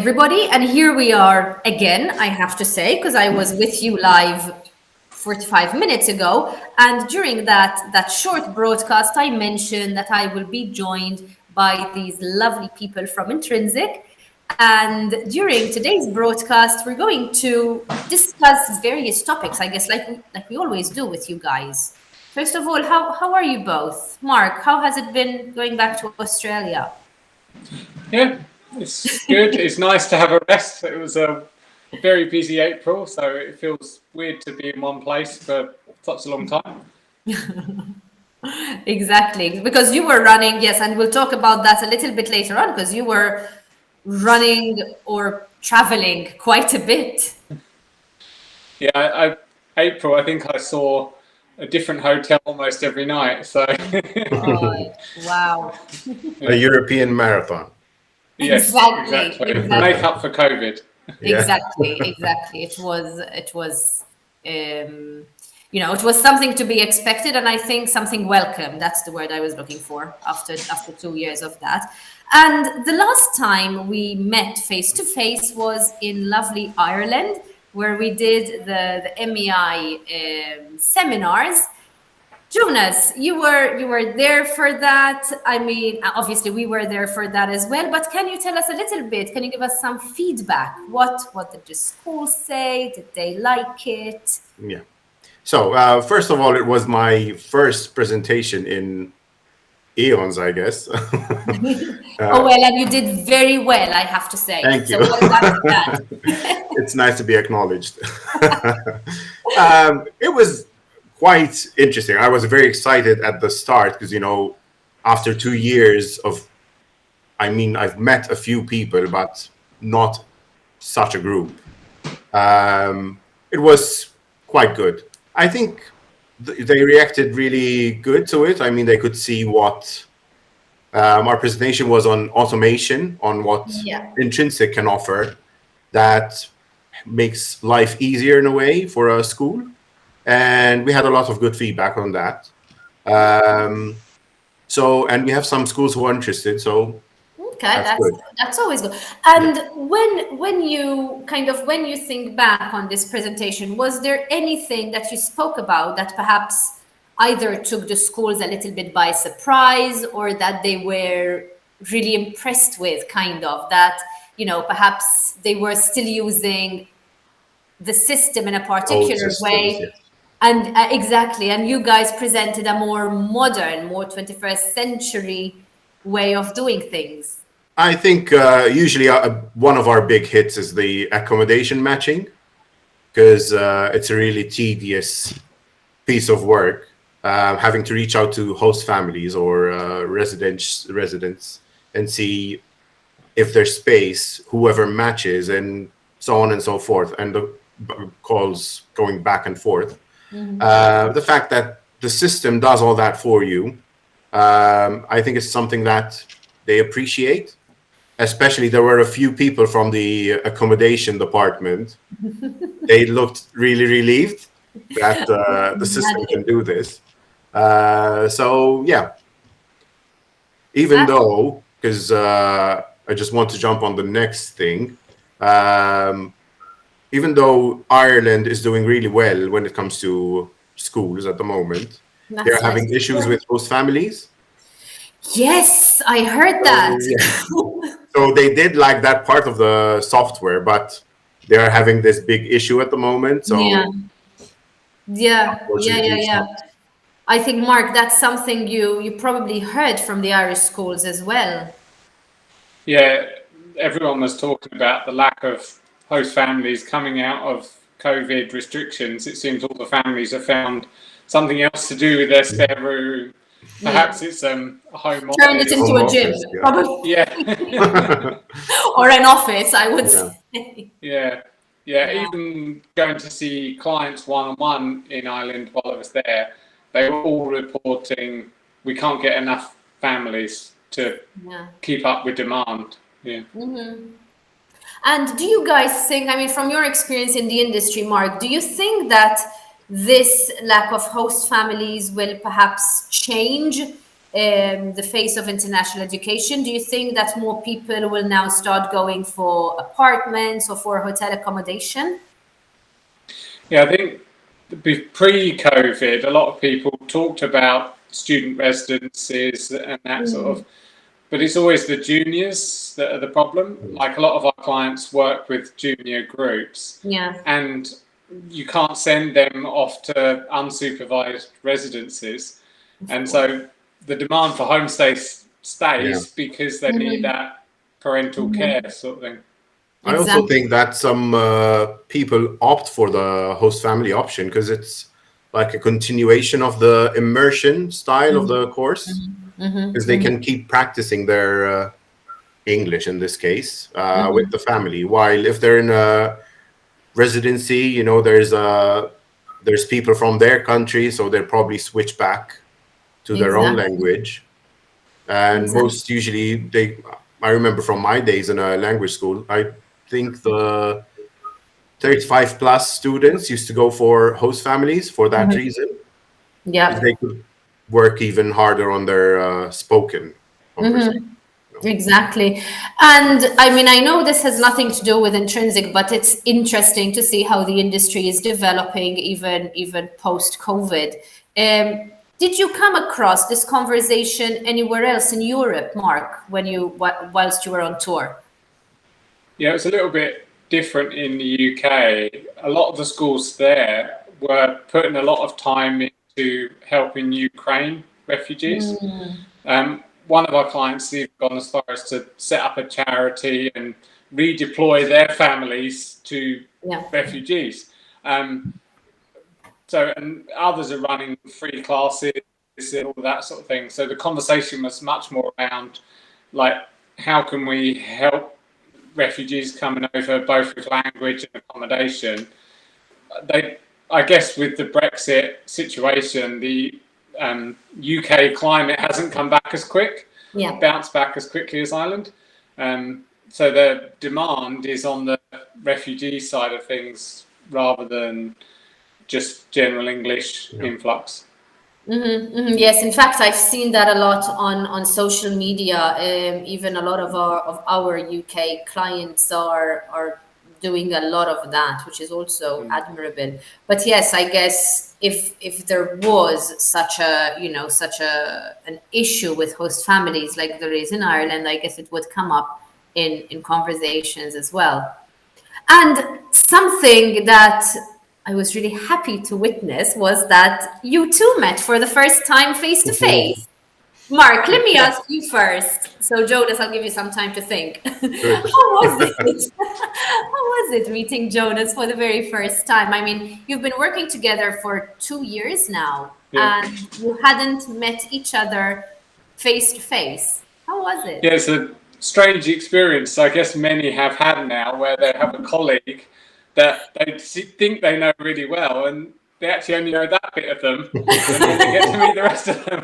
everybody. And here we are again, I have to say, because I was with you live 45 minutes ago. And during that short broadcast, I mentioned that I will be joined by these lovely people from Intrinsiq. And during today's broadcast, we're going to discuss various topics, I guess, like we always do with you guys. First of all, how are you both? Mark, how has it been going back to Australia? Yeah, it's good. It's nice to have a rest. It was a very busy April, so it feels weird to be in one place for such a long time. Exactly, because you were running, yes, and we'll talk about that a little bit later on, because you were running or traveling quite a bit. Yeah, April, I think I saw a different hotel almost every night. So Oh, wow. A European marathon. yes, exactly. Make up for COVID. Yeah. Exactly. It was, it was something to be expected, and I think something welcome. That's the word I was looking for after 2 years of that. And the last time we met face to face was in lovely Ireland, where we did the MEI seminars. Jonas, you were there for that. I mean, obviously we were there for that as well. But can you tell us a little bit? Can you give us some feedback? What did the school say? Did they like it? Yeah. So first of all, it was my first presentation in eons, I guess. Oh well, and you did very well, I have to say. Thank you. So well done for that. It's nice to be acknowledged. It was quite interesting. I was very excited at the start because, after 2 years I've met a few people, but not such a group. It was quite good. I think they reacted really good to it. I mean, they could see what our presentation was on automation, on what Intrinsiq can offer that makes life easier in a way for a school. And we had a lot of good feedback on that. And we have some schools who are interested. So okay, that's always good. And when you think back on this presentation, was there anything that you spoke about that perhaps either took the schools a little bit by surprise, or that they were really impressed with, that perhaps they were still using the system in a particular way? Yes. And exactly, and you guys presented a more modern, more 21st century way of doing things. I think usually one of our big hits is the accommodation matching, because it's a really tedious piece of work, having to reach out to host families or residents and see if there's space, whoever matches, and so on and so forth, and the calls going back and forth. The fact that the system does all that for you, I think it's something that they appreciate. Especially, there were a few people from the accommodation department. They looked really relieved that the system can do this. So yeah, even though, because I just want to jump on the next thing. Even though Ireland is doing really well when it comes to schools at the moment, they're having issues with host families. Yes, I heard that. So they did like that part of the software, but they are having this big issue at the moment. So yeah. I think, Mark, that's something you probably heard from the Irish schools as well. Yeah, everyone was talking about the lack of host families coming out of COVID restrictions. It seems all the families have found something else to do with their spare room. Perhaps it's a home office. Turned it into a gym, probably. Yeah. Or an office, I would say. Yeah. Even going to see clients one-on-one in Ireland while I was there, they were all reporting we can't get enough families to keep up with demand. Yeah. And do you guys think, I mean, from your experience in the industry, Mark, do you think that this lack of host families will perhaps change the face of international education? Do you think that more people will now start going for apartments or for hotel accommodation? Yeah, I think pre-COVID, a lot of people talked about student residences and that sort of, but it's always the juniors that are the problem. Like a lot of our clients work with junior groups, Yeah, and you can't send them off to unsupervised residences, of and course. so the demand for homestay Yeah. stays because they need that parental care sort of thing. I also Exactly. think that some people opt for the host family option because it's like a continuation of the immersion style of the course, because they can keep practicing their English in this case with the family. While if they're in a residency, there's people from their country, so they'll probably switch back to their own Exactly. language. And Exactly. most usually I remember from my days in a language school, I think the 35 plus students used to go for host families for that reason, because Yeah. they could work even harder on their spoken conversation. Exactly. And I mean, I know this has nothing to do with Intrinsiq, but it's interesting to see how the industry is developing even post COVID. Did you come across this conversation anywhere else in Europe, Mark, whilst you were on tour? Yeah, it's a little bit different in the UK. A lot of the schools there were putting a lot of time into helping Ukraine refugees. One of our clients has even gone as far as to set up a charity and redeploy their families to Yeah. refugees. And others are running free classes and all that sort of thing. So the conversation was much more around, like, how can we help refugees coming over, both with language and accommodation. I guess, with the Brexit situation, the UK climate hasn't come back as quick, Yeah. bounced back as quickly as Ireland. So the demand is on the refugee side of things rather than just general English influx. Yes, in fact, I've seen that a lot on social media. Even a lot of our UK clients are doing a lot of that, which is also admirable. But yes, I guess if there was such an issue with host families like there is in Ireland, I guess it would come up in conversations as well. And something that I was really happy to witness was that you two met for the first time face to face. Mark, let me ask you first. So, Jonas, I'll give you some time to think. How Good. was it? How was it meeting Jonas for the very first time? I mean, you've been working together for 2 years now, Yeah. and you hadn't met each other face to face. How was Yeah, it? it's a strange experience. I guess many have had now, where they have a colleague that they think they know really well, and they actually only know that bit of them, and then they get to meet the rest of them.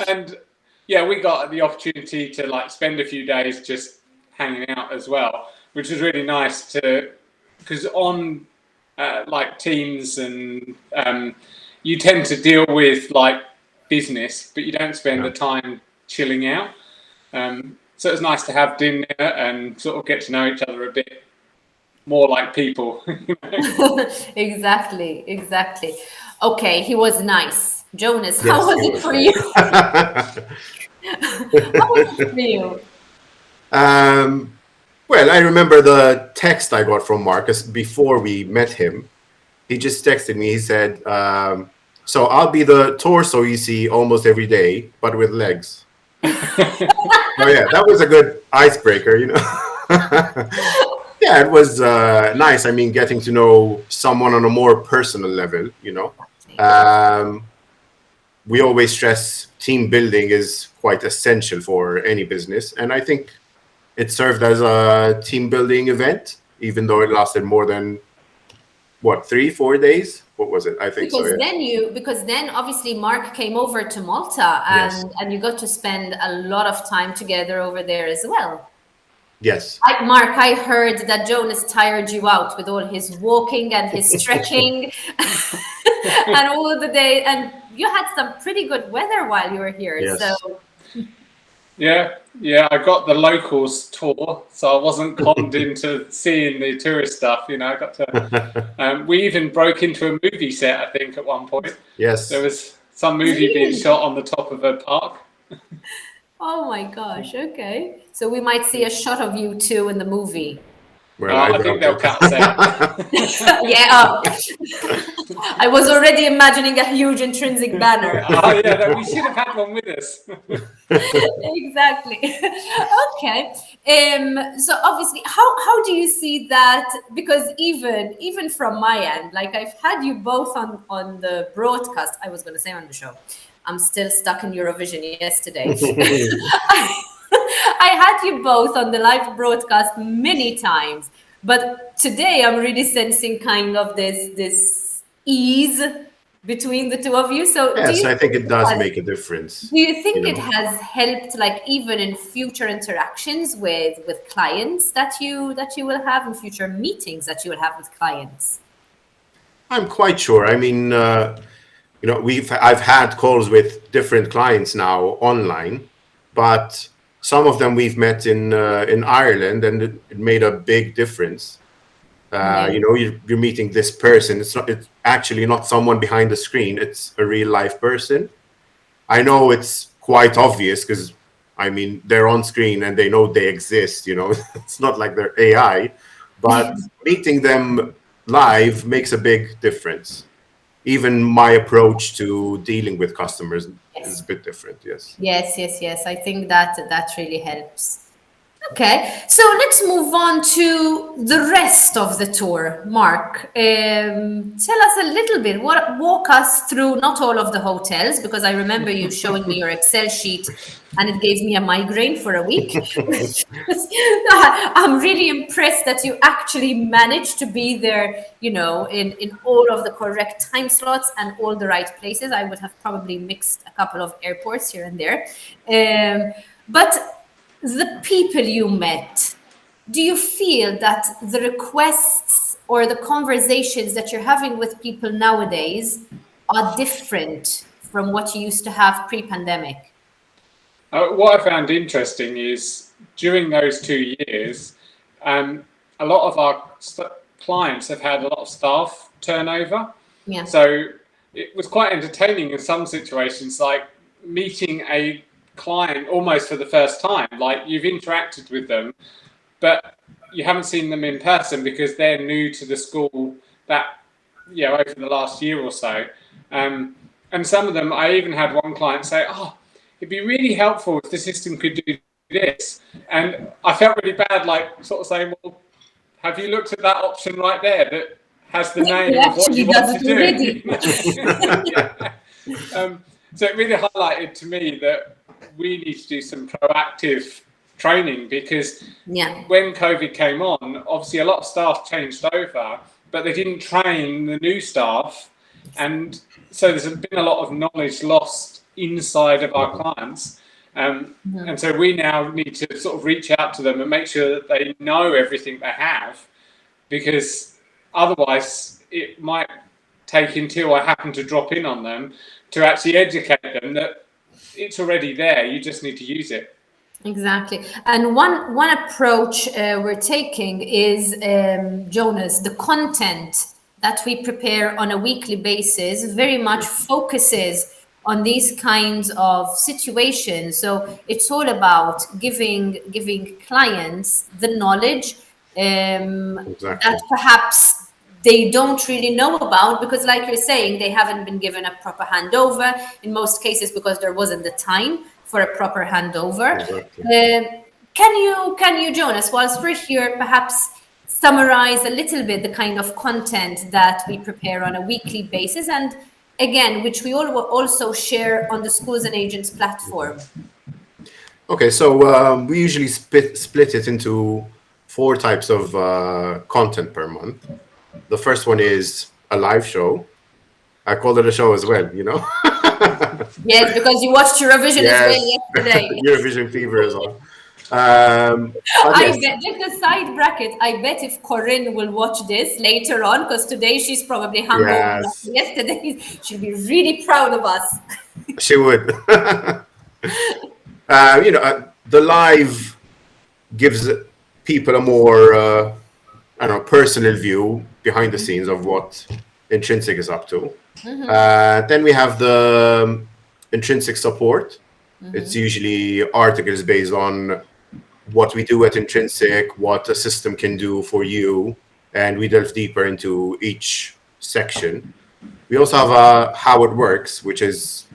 And yeah, we got the opportunity to like spend a few days just hanging out as well, which was really nice to, because on like Teams and you tend to deal with like business, but you don't spend the time chilling out. So it's nice to have dinner and sort of get to know each other a bit more like people. Exactly, exactly. Okay, he was nice. Jonas, how Yes, was he it was for you? nice. How was it for you? Well, I remember the text I got from Marcus before we met him. He just texted me. He said, "So I'll be the torso you see almost every day, but with legs." Oh yeah, that was a good icebreaker. Yeah, it was nice. I mean, getting to know someone on a more personal level. Um, we always stress team building is quite essential for any business, and I think it served as a team building event, even though it lasted more than what, 3 4 days. What was it? I think so, yeah. Because then obviously Mark came over to Malta Yes. and you got to spend a lot of time together over there as well. Yes. Mark, I heard that Jonas tired you out with all his walking and his stretching and all the day. And you had some pretty good weather while you were here. So Yes. Yeah, I got the locals tour, so I wasn't conned into seeing the tourist stuff. I got to. We even broke into a movie set, I think, at one point. There Yes. was some movie being really, shot on the top of a park. oh my gosh, okay. So we might see a shot of you two in the movie. Well, I I think doubt they'll cut us out. Yeah, I was already imagining a huge intrinsic banner. Oh yeah, no, we should have had one with us. Exactly. Okay. So obviously, how do you see that? Because even from my end, like I've had you both on the broadcast. I was going to say on the show. I'm still stuck in Eurovision yesterday. I had you both on the live broadcast many times, but today I'm really sensing kind of this ease between the two of you. So Yes, I think it does make a difference. do you You think it know, has helped, like even in future interactions with clients that you will have, in future meetings that you will have with clients? I'm quite sure. I mean, I've had calls with different clients now online, but some of them we've met in Ireland, and it made a big difference. Yeah. You're meeting this person. It's actually not someone behind the screen. It's a real life person. I know it's quite obvious because I mean they're on screen and they know they exist. It's not like they're AI, but meeting them live makes a big difference. Even my approach to dealing with customers is a Yes. bit different. Yes. Yes. I think that really helps. Okay, so let's move on to the rest of the tour. Mark, tell us a little bit. Walk us through not all of the hotels, because I remember you showing me your Excel sheet, and it gave me a migraine for a week. I'm really impressed that you actually managed to be there, in all of the correct time slots and all the right places. I would have probably mixed a couple of airports here and there, but the people you met, do you feel that the requests or the conversations that you're having with people nowadays are different from what you used to have pre-pandemic? What I found interesting is during those 2 years, a lot of our clients have had a lot of staff turnover. Yeah. So it was quite entertaining in some situations, like meeting a client almost for the first time. Like you've interacted with them, but you haven't seen them in person because they're new to the school over the last year or so. And some of them, I even had one client say, "Oh, it'd be really helpful if the system could do this." And I felt really bad, like sort of saying, "Well, have you looked at that option right there that has the It name of what actually you want does to it already. do?" Yeah. So it really highlighted to me that we need to do some proactive training because Yeah. when COVID came on, obviously a lot of staff changed over, but they didn't train the new staff. And so there's been a lot of knowledge lost inside of our clients. And so we now need to sort of reach out to them and make sure that they know everything they have, because otherwise it might take until I happen to drop in on them to actually educate them that it's already there. You just need to use it. Exactly. And one approach we're taking is, Jonas, the content that we prepare on a weekly basis very much focuses on these kinds of situations. So it's all about giving clients the knowledge that Exactly. perhaps they don't really know about, because like you're saying, they haven't been given a proper handover in most cases because there wasn't the time for a proper handover. Exactly. Can you, Jonas, whilst we're here, perhaps summarize a little bit the kind of content that we prepare on a weekly basis, and again, which we all will also share on the Schools and Agents platform? Okay, so we usually split it into 4 types of content per month. The first one is a live show. I call it a show as well. Yes, because you watched Eurovision as well Yes, yesterday. Eurovision fever as well. But I yes, bet, just a side bracket, I bet if Corinne will watch this later on, because today she's probably hungover after yes, yesterday, she'll be really proud of us. she would. The live gives people a more, I don't know, personal view behind the scenes of what Intrinsiq is up to. Then we have the intrinsic support. It's usually articles based on what we do at Intrinsiq, what a system can do for you, and we delve deeper into each section. We also have how it works, which is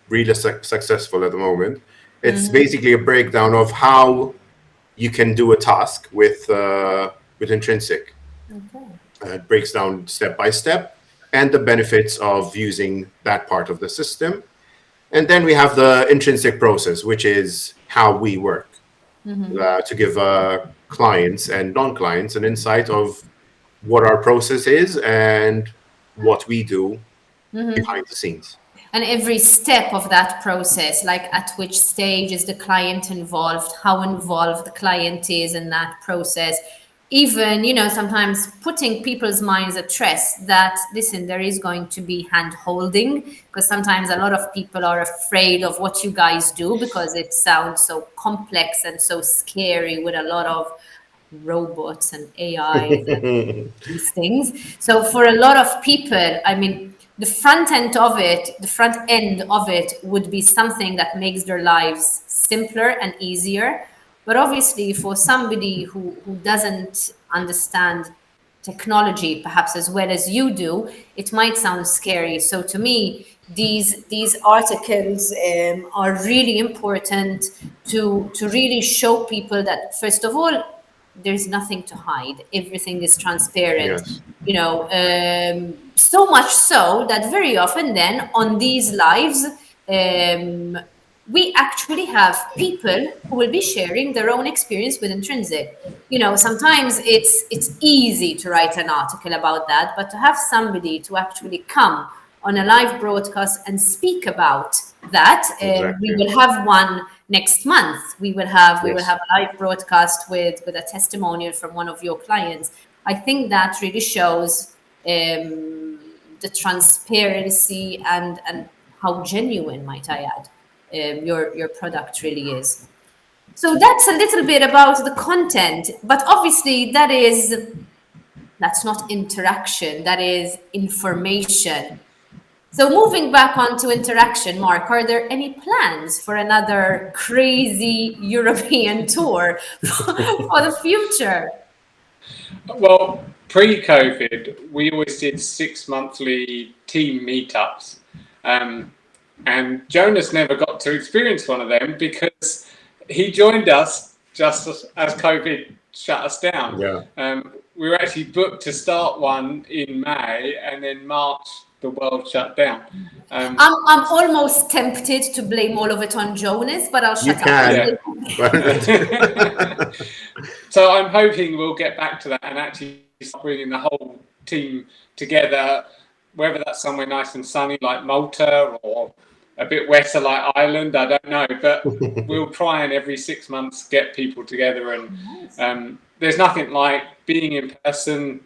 really successful at the moment. It's basically a breakdown of how you can do a task with Intrinsiq. Okay. It breaks down step by step and the benefits of using that part of the system. And then we have the intrinsic process, which is how we work, to give clients and non-clients an insight of what our process is and what we do behind the scenes. And every step of that process, like at which stage is the client involved, how involved the client is in that process, even, sometimes putting people's minds at rest that, listen, there is going to be hand holding, because sometimes a lot of people are afraid of what you guys do because it sounds so complex and so scary with a lot of robots and AIs and these things. So for a lot of people, I mean, the front end of it would be something that makes their lives simpler and easier. But obviously, for somebody who doesn't understand technology perhaps as well as you do, it might sound scary. So to me, these articles are really important to really show people that, first of all, there's nothing to hide. Everything is transparent. Yes, So much so that very often then on these lives, um, we actually have people who will be sharing their own experience with Intrinsiq. Sometimes it's easy to write an article about that, but to have somebody to actually come on a live broadcast and speak about that, we exactly. will have one next month. We will have Yes, a live broadcast with a testimonial from one of your clients. I think that really shows the transparency and how genuine, might I add, your product really is. So that's a little bit about the content, but obviously that's not interaction, that is information. So moving back onto interaction, Mark, are there any plans for another crazy European tour for the future? Well, pre-COVID, we always did 6 monthly team meetups, and Jonas never got to experience one of them because he joined us just as COVID shut us down. yeah. We were actually booked to start one in May, and then March the world shut down. I'm almost tempted to blame all of it on Jonas, but I'll You shut up. Yeah. can. So I'm hoping we'll get back to that and actually start bringing the whole team together, whether that's somewhere nice and sunny like Malta or a bit wetter like Ireland, I don't know. But we'll try and every 6 months get people together. And there's nothing like being in person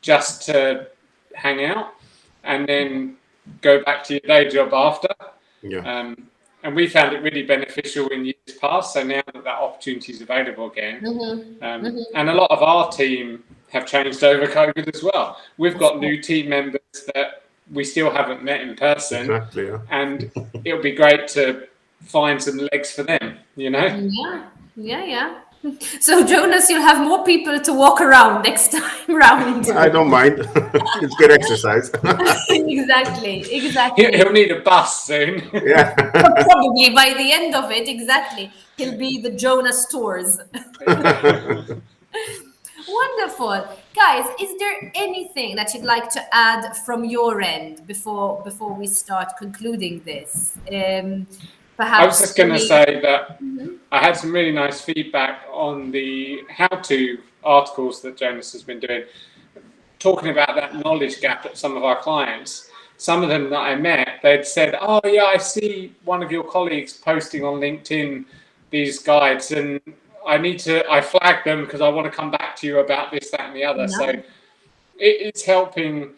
just to hang out and then go back to your day job after. Yeah. And we found it really beneficial in years past. So now that opportunity is available again, and a lot of our team have changed over COVID as well. We've got new team members that we still haven't met in person, Exactly. Yeah. and it'll be great to find some legs for them. Yeah. So Jonas, you'll have more people to walk around next time round. I don't mind. It's good exercise. Exactly. He'll need a bus soon. Yeah. Probably by the end of it, exactly, he'll be the Jonas Tours. Wonderful. Guys, is there anything that you'd like to add from your end before we start concluding this? I was Perhaps just going to any. say that I had some really nice feedback on the how-to articles that Jonas has been doing, talking about that knowledge gap that some of our clients, some of them that I met, they'd said, oh yeah, I see one of your colleagues posting on LinkedIn these guides, and I flag them because I want to come back to you about this, that, and the other. So No. it's helping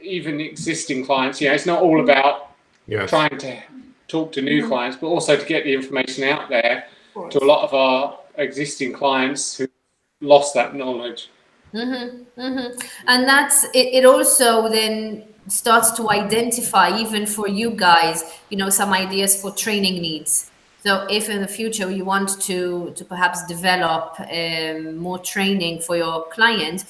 even existing clients. It's not all about Yes, trying to talk to new Mhm. clients, but also to get the information out there Of to a course. lot of our existing clients who lost that knowledge. And that's it, it also then starts to identify, even for you guys, some ideas for training needs. So if in the future you want to perhaps develop more training for your client,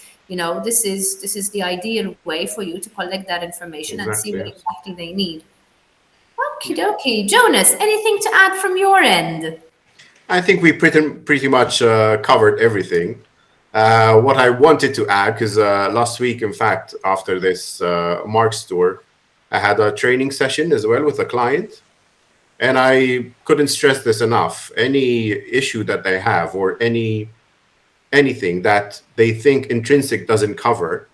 this is the ideal way for you to collect that information and see exactly. what Yes. exactly they need. Okie dokie. Jonas, anything to add from your end? I think we pretty much covered everything. What I wanted to add, because last week, in fact, after this Mark's tour, I had a training session as well with a client, and I couldn't stress this enough. Any issue that they have, or anything that they think Intrinsiq doesn't cover,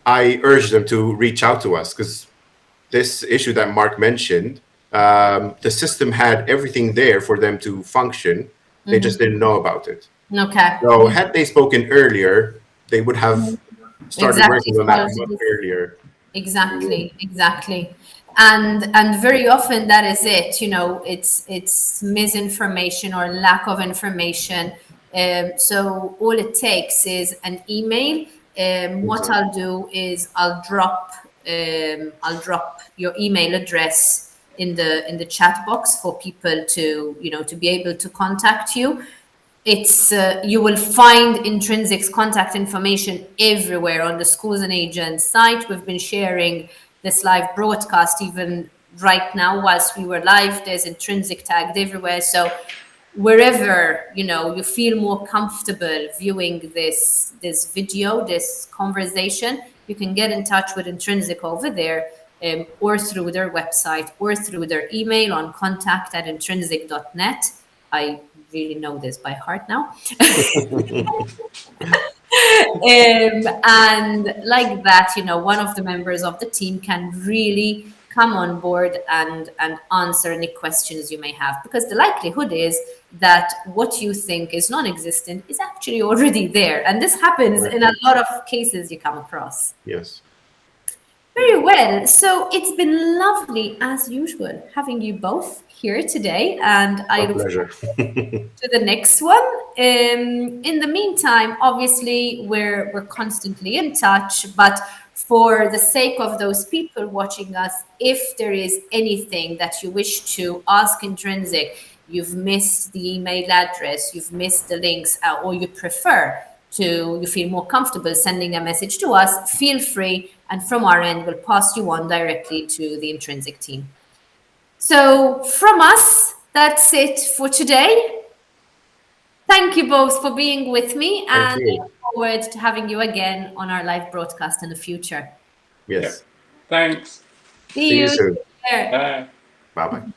I urge them to reach out to us, because this issue that Mark mentioned, the system had everything there for them to function. They just didn't know about it. Okay. So had they spoken earlier, they would have started Exactly. working on that Follow much this. earlier. Exactly. And very often that is it, it's misinformation or lack of information. So all it takes is an email. What Exactly. I'll do is I'll drop your email address in the chat box for people to be able to contact you. It's you will find Intrinsiq's contact information everywhere on the Schools and Agents site. We've been sharing this live broadcast even right now whilst we were live. There's Intrinsiq tagged everywhere. So wherever you feel more comfortable viewing this video, this conversation, you can get in touch with Intrinsiq over there, or through their website or through their email on contact@intrinsiq.net. I really know this by heart now. And like that, one of the members of the team can really come on board and answer any questions you may have, because the likelihood is that what you think is non-existent is actually already there, and this happens in a Exactly. lot of cases you come across. Yes. Very well. So it's been lovely, as usual, having you both here today, and I A look pleasure. to the next one. In the meantime, obviously, we're constantly in touch, but for the sake of those people watching us, if there is anything that you wish to ask Intrinsiq, you've missed the email address, you've missed the links, or you prefer you feel more comfortable sending a message to us, feel free, and from our end, we'll pass you on directly to the Intrinsiq team. So from us, that's it for today. Thank you both for being with me, Thank and I you. look forward to having you again on our live broadcast in the future. Yeah. Yes. Thanks. See See you you. soon. Take care. Bye. Bye bye.